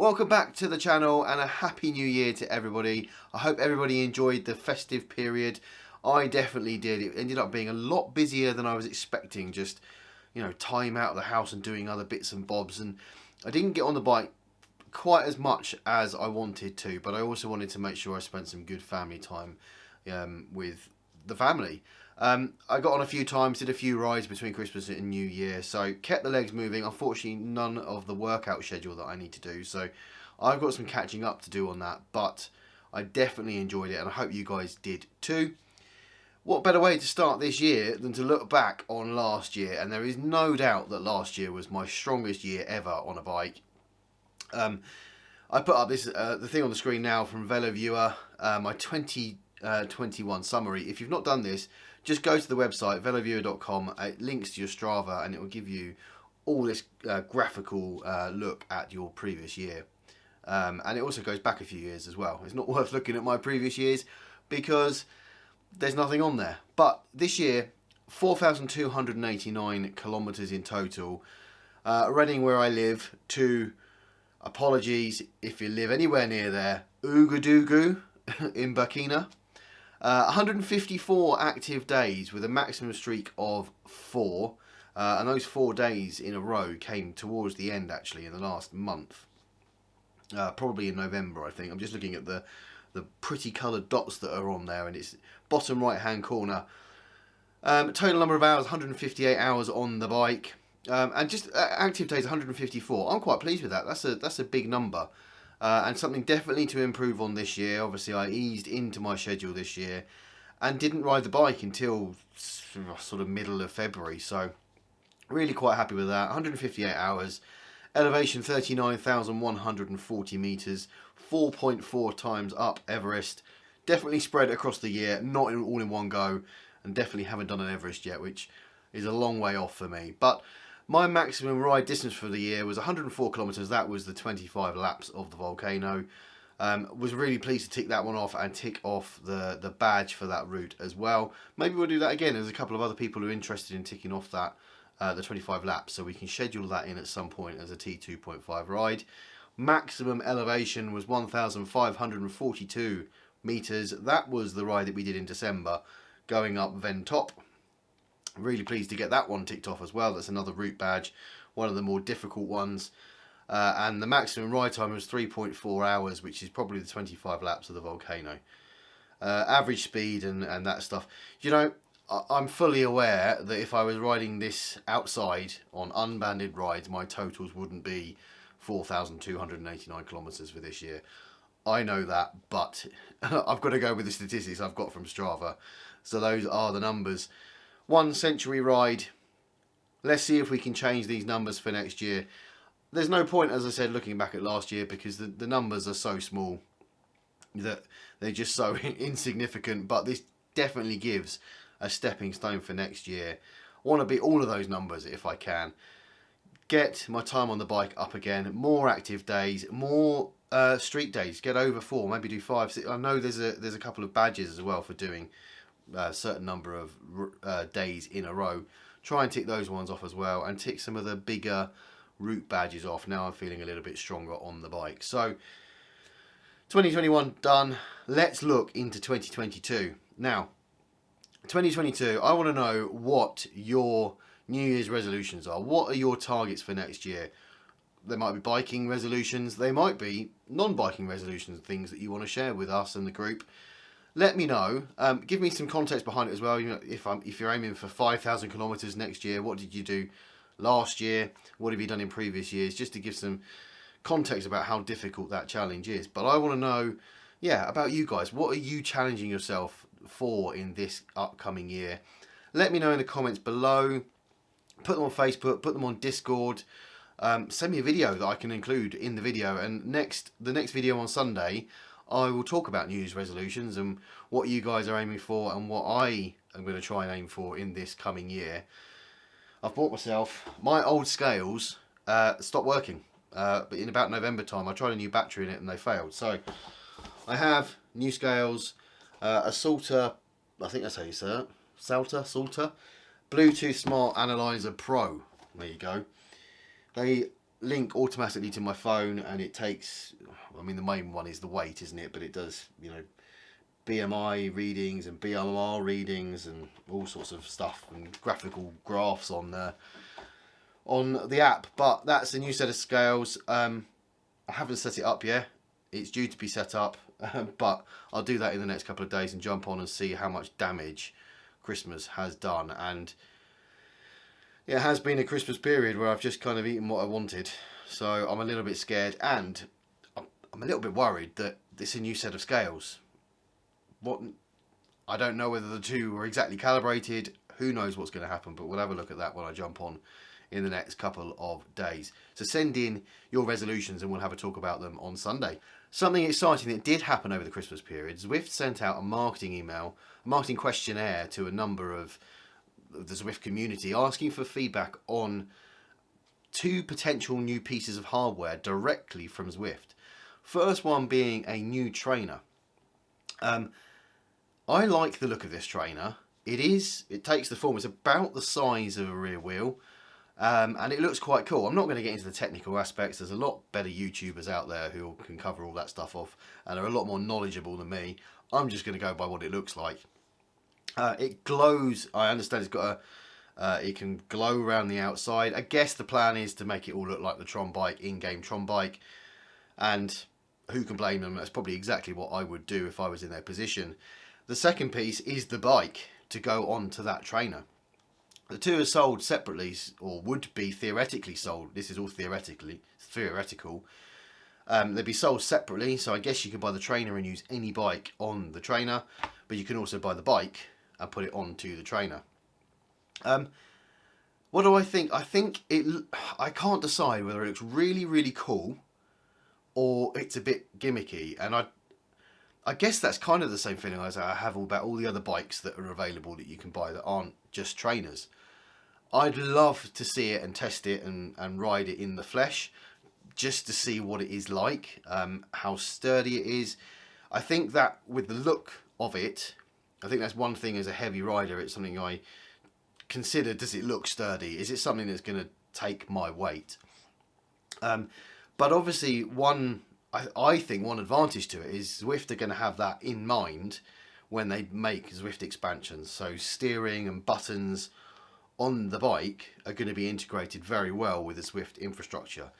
Welcome back to the channel and a happy new year to everybody. I hope everybody enjoyed the festive period. I definitely did. It ended up being a lot busier than I was expecting, just, you know, time out of the house and doing other bits and bobs, and I didn't get on the bike quite as much as I wanted to, but I also wanted to make sure I spent some good family time with the family. I got on a few times, did a few rides between Christmas and New Year, so kept the legs moving. Unfortunately, none of the workout schedule that I need to do, so I've got some catching up to do on that, but I definitely enjoyed it, and I hope you guys did too. What better way to start this year than to look back on last year, and there is no doubt that last year was my strongest year ever on a bike. I put up this the thing on the screen now from VeloViewer, my 2021 summary. If you've not done this, just go to the website veloviewer.com. It links to your Strava and it will give you all this graphical look at your previous year. And it also goes back a few years as well. It's not worth looking at my previous years because there's nothing on there. But this year, 4,289 kilometres in total. Reading, where I live, to, apologies if you live anywhere near there, Ouagadougou in Burkina. 154 active days with a maximum streak of 4. And those 4 days in a row came towards the end, actually, in the last month. Probably in November, I think. I'm just looking at the pretty coloured dots that are on there, and it's bottom right hand corner. Total number of hours, 158 hours on the bike, and just active days 154. I'm quite pleased with that. That's a big number, and something definitely to improve on this year. Obviously I eased into my schedule this year and didn't ride the bike until sort of middle of February, so really quite happy with that. 158 hours, elevation 39,140 metres, 4.4 times up Everest. Definitely spread across the year, not all in one go, and definitely haven't done an Everest yet, which is a long way off for me. But my maximum ride distance for the year was 104 kilometres. That was the 25 laps of the volcano. Was really pleased to tick that one off and tick off the badge for that route as well. Maybe we'll do that again. There's a couple of other people who are interested in ticking off that the 25 laps, so we can schedule that in at some point as a T2.5 ride. Maximum elevation was 1,542 metres. That was the ride that we did in December, going up Ven Top. Really pleased to get that one ticked off as well. That's another route badge, one of the more difficult ones. And the maximum ride time was 3.4 hours, which is probably the 25 laps of the volcano. Average speed and that stuff. You know, I'm fully aware that if I was riding this outside on unbanded rides, my totals wouldn't be 4,289 kilometres for this year. I know that, but I've got to go with the statistics I've got from Strava. So those are the numbers. 1 century ride. Let's see if we can change these numbers for next year. There's no point, as I said, looking back at last year because the numbers are so small that they're just so insignificant. But this definitely gives a stepping stone for next year. I want to beat all of those numbers if I can. Get my time on the bike up again, more active days, more street days, get over 4, maybe do 5, 6. I know there's a couple of badges as well for doing a certain number of days in a row. Try and tick those ones off as well, and tick some of the bigger route badges off. Now I'm feeling a little bit stronger on the bike. So 2021 done. Let's look into 2022. Now 2022, I want to know what your New Year's resolutions are. What are your targets for next year? There might be biking resolutions. They might be non-biking resolutions, things that you want to share with us and the group. Let me know. Give me some context behind it as well. You know, if you're aiming for 5,000 kilometres next year, what did you do last year? What have you done in previous years? Just to give some context about how difficult that challenge is. But I want to know, yeah, about you guys. What are you challenging yourself for in this upcoming year? Let me know in the comments below. Put them on Facebook, put them on Discord. Send me a video that I can include in the video, and the next video on Sunday I will talk about New Year's resolutions and what you guys are aiming for and what I am going to try and aim for in this coming year. I've bought myself, my old scales stopped working, but in about November time I tried a new battery in it and they failed. So I have new scales, a Salter, I think that's how you say it, Salter, Bluetooth Smart Analyzer Pro. There you go. They link automatically to my phone, and it takes, I mean, the main one is the weight, isn't it? But it does, you know, BMI readings and BMR readings and all sorts of stuff and graphical graphs on the app. But that's a new set of scales. I haven't set it up yet. It's due to be set up, but I'll do that in the next couple of days and jump on and see how much damage Christmas has done. And it has been a Christmas period where I've just kind of eaten what I wanted. So I'm a little bit scared, and I'm a little bit worried that it's a new set of scales. I don't know whether the two were exactly calibrated. Who knows what's going to happen, but we'll have a look at that when I jump on in the next couple of days. So send in your resolutions and we'll have a talk about them on Sunday. Something exciting that did happen over the Christmas period, Zwift sent out a marketing email, a marketing questionnaire to a number of the Zwift community asking for feedback on 2 potential new pieces of hardware directly from Zwift. First one being a new trainer. I like the look of this trainer. It takes the form, it's about the size of a rear wheel, and it looks quite cool. I'm not going to get into the technical aspects. There's a lot better YouTubers out there who can cover all that stuff off and are a lot more knowledgeable than me. I'm just going to go by what it looks like. It glows. I understand it's got it can glow around the outside. I guess the plan is to make it all look like the Tron bike, in-game Tron bike, and who can blame them? That's probably exactly what I would do if I was in their position. The second piece is the bike to go on to that trainer. The two are sold separately, or would be theoretically sold. This is all theoretical. They'd be sold separately, so I guess you can buy the trainer and use any bike on the trainer, but you can also buy the bike and put it onto the trainer. What do I think? I can't decide whether it looks really, really cool or it's a bit gimmicky, and I guess that's kind of the same feeling as I have about all the other bikes that are available that you can buy that aren't just trainers. I'd love to see it and test it and ride it in the flesh, just to see what it is like, how sturdy it is. I think that with the look of it, I think that's one thing as a heavy rider, it's something I consider, does it look sturdy? Is it something that's going to take my weight? But obviously I think one advantage to it is Zwift are going to have that in mind when they make Zwift expansions. So steering and buttons on the bike are going to be integrated very well with the Zwift infrastructure.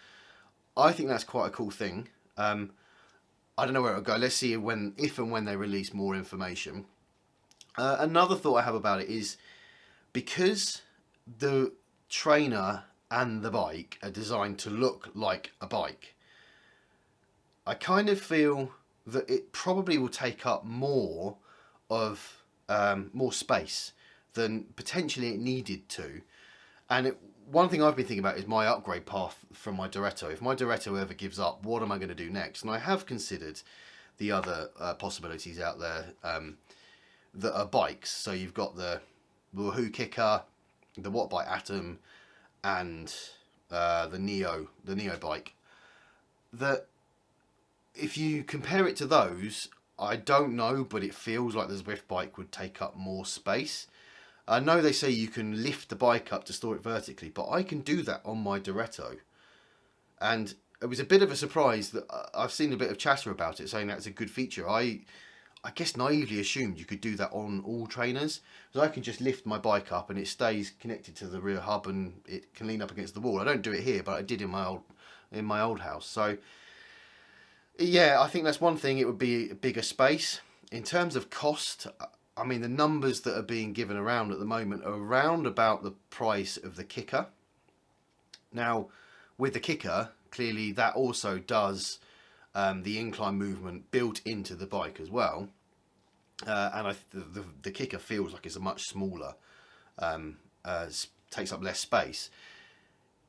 I think that's quite a cool thing. I don't know where it'll go. Let's see if and when they release more information. Another thought I have about it is because the trainer and the bike are designed to look like a bike, I kind of feel that it probably will take up more space than potentially it needed to. And one thing I've been thinking about is my upgrade path from my Duretto. If my Duretto ever gives up, what am I going to do next? And I have considered the other possibilities out there that are bikes. So you've got the Wahoo Kicker, the Wattbike Atom, and the Neo bike. That if you compare it to those, I don't know, but it feels like the Zwift bike would take up more space. I know they say you can lift the bike up to store it vertically, but I can do that on my Duretto. And it was a bit of a surprise that I've seen a bit of chatter about it, saying that's a good feature. I guess naively assumed you could do that on all trainers. So I can just lift my bike up and it stays connected to the rear hub and it can lean up against the wall. I don't do it here, but I did in my old house. So yeah, I think that's one thing. It would be a bigger space. In terms of cost, I mean, the numbers that are being given around at the moment are around about the price of the Kicker. Now, with the Kicker, clearly that also does the incline movement built into the bike as well. And the Kicker feels like it's a much smaller, takes up less space.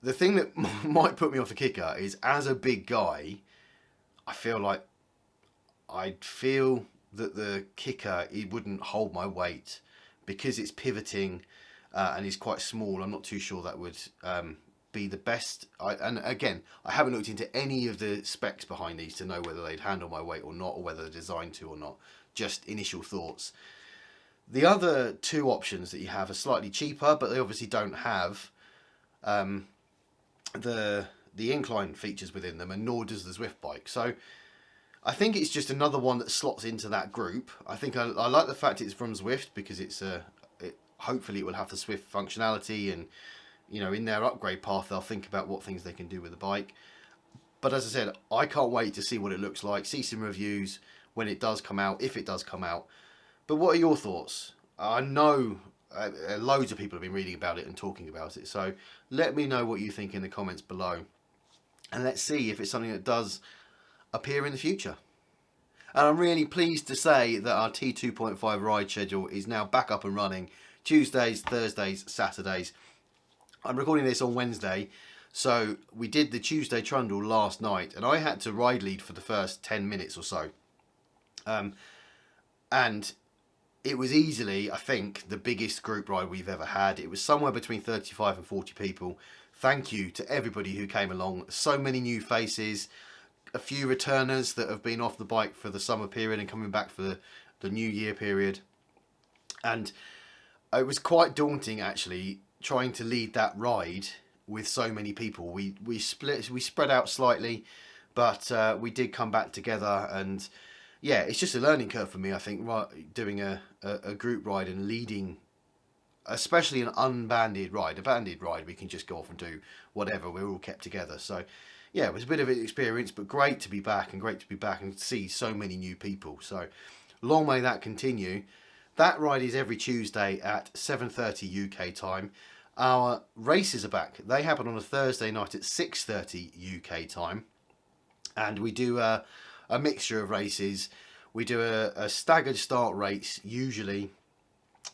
The thing that might put me off the Kicker is, as a big guy, I feel like I'd feel that the Kicker, it wouldn't hold my weight because it's pivoting and is quite small. I'm not too sure that would be the best. And again, I haven't looked into any of the specs behind these to know whether they'd handle my weight or not, or whether they're designed to or not. Just initial thoughts. The other two options that you have are slightly cheaper, but they obviously don't have the the incline features within them, and nor does the Zwift Bike. So I think it's just another one that slots into that group. I think I like the fact it's from Zwift, because hopefully it will have the Zwift functionality, and in their upgrade path they'll think about what things they can do with the bike. But as I said, I can't wait to see what it looks like, see some reviews when it does come out, if it does come out. But what are your thoughts? I know loads of people have been reading about it and talking about it, so let me know what you think in the comments below, and let's see if it's something that does appear in the future. And I'm really pleased to say that our T2.5 ride schedule is now back up and running. Tuesdays, Thursdays, Saturdays. I'm recording this on Wednesday, so we did the Tuesday trundle last night, and I had to ride lead for the first 10 minutes or so. And it was easily, I think, the biggest group ride we've ever had. It was somewhere between 35 and 40 people. Thank you to everybody who came along. So many new faces. A few returners that have been off the bike for the summer period and coming back for the New Year period. And it was quite daunting, actually, trying to lead that ride with so many people. We spread out slightly, but we did come back together. And yeah, it's just a learning curve for me, I think, doing a group ride and leading, especially an unbanded ride. A banded ride, we can just go off and do whatever. We're all kept together. So yeah, it was a bit of an experience, but great to be back, and see so many new people. So long may that continue. That ride is every Tuesday at 7:30 UK time. Our races are back. They happen on a Thursday night at 6:30 UK time. And we do a mixture of races. We do a staggered start race, usually.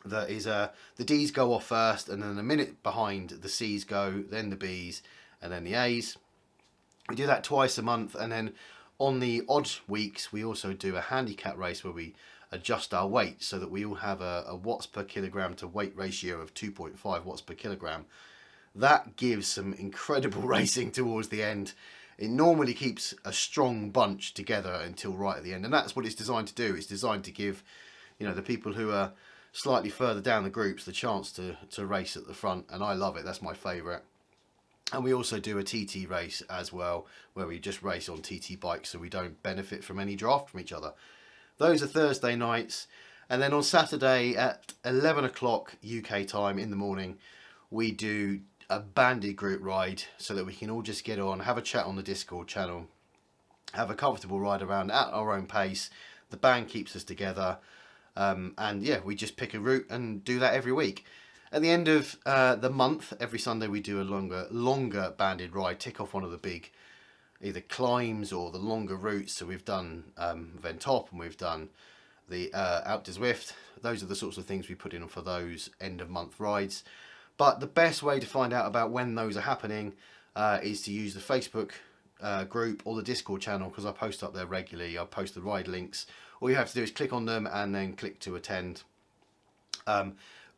That is the D's go off first, and then a minute behind the C's go, then the B's, and then the A's. We do that twice a month, and then on the odd weeks we also do a handicap race where we adjust our weight so that we all have a watts per kilogram to weight ratio of 2.5 watts per kilogram. That gives some incredible racing towards the end. It normally keeps a strong bunch together until right at the end, and that's what it's designed to do. It's designed to give, the people who are slightly further down the groups the chance to race at the front, and I love it. That's my favourite. And we also do a TT race as well, where we just race on TT bikes, so we don't benefit from any draft from each other. Those are Thursday nights. And then on Saturday at 11 o'clock UK time in the morning, we do a banded group ride so that we can all just get on, have a chat on the Discord channel, have a comfortable ride around at our own pace. The band keeps us together. And yeah, we just pick a route and do that every week. At the end of the month, every Sunday we do a longer banded ride, tick off one of the big either climbs or the longer routes. So we've done Ventop, and we've done the out to Zwift. Those are the sorts of things we put in for those end of month rides. But the best way to find out about when those are happening is to use the Facebook group or the Discord channel, because I post up there regularly. I post the ride links. All you have to do is click on them and then click to attend.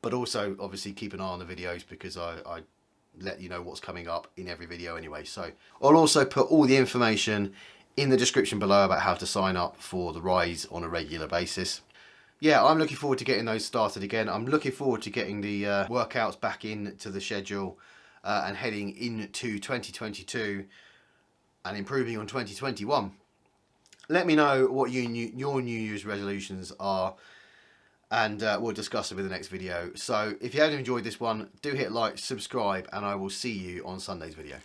But also, obviously, keep an eye on the videos, because I let you know what's coming up in every video anyway. So I'll also put all the information in the description below about how to sign up for the rides on a regular basis. Yeah, I'm looking forward to getting those started again. I'm looking forward to getting the workouts back into the schedule and heading into 2022 and improving on 2021. Let me know what your New Year's resolutions are, and we'll discuss them in the next video. So if you have enjoyed this one, do hit like, subscribe, and I will see you on Sunday's video.